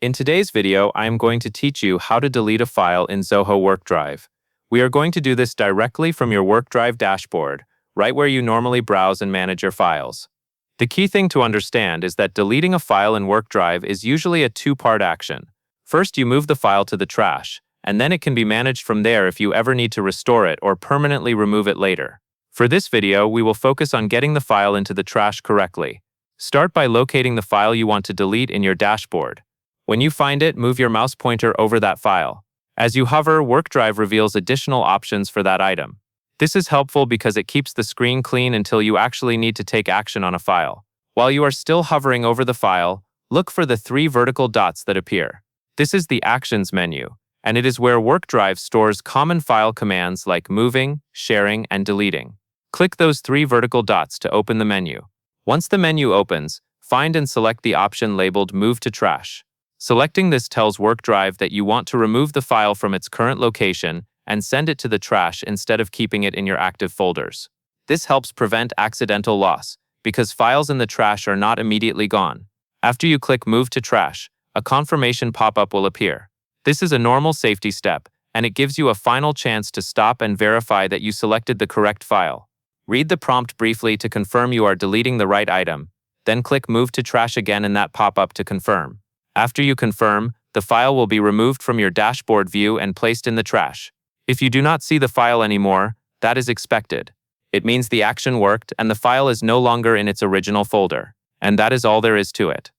In today's video, I am going to teach you how to delete a file in Zoho Workdrive. We are going to do this directly from your Workdrive dashboard, right where you normally browse and manage your files. The key thing to understand is that deleting a file in Workdrive is usually a two-part action. First, you move the file to the trash, and then it can be managed from there if you ever need to restore it or permanently remove it later. For this video, we will focus on getting the file into the trash correctly. Start by locating the file you want to delete in your dashboard. When you find it, move your mouse pointer over that file. As you hover, Workdrive reveals additional options for that item. This is helpful because it keeps the screen clean until you actually need to take action on a file. While you are still hovering over the file, look for the 3 vertical dots that appear. This is the Actions menu, and it is where Workdrive stores common file commands like moving, sharing, and deleting. Click those 3 vertical dots to open the menu. Once the menu opens, find and select the option labeled Move to Trash. Selecting this tells Workdrive that you want to remove the file from its current location and send it to the trash instead of keeping it in your active folders. This helps prevent accidental loss, because files in the trash are not immediately gone. After you click Move to Trash, a confirmation pop-up will appear. This is a normal safety step, and it gives you a final chance to stop and verify that you selected the correct file. Read the prompt briefly to confirm you are deleting the right item, then click Move to Trash again in that pop-up to confirm. After you confirm, the file will be removed from your dashboard view and placed in the trash. If you do not see the file anymore, that is expected. It means the action worked and the file is no longer in its original folder. And that is all there is to it.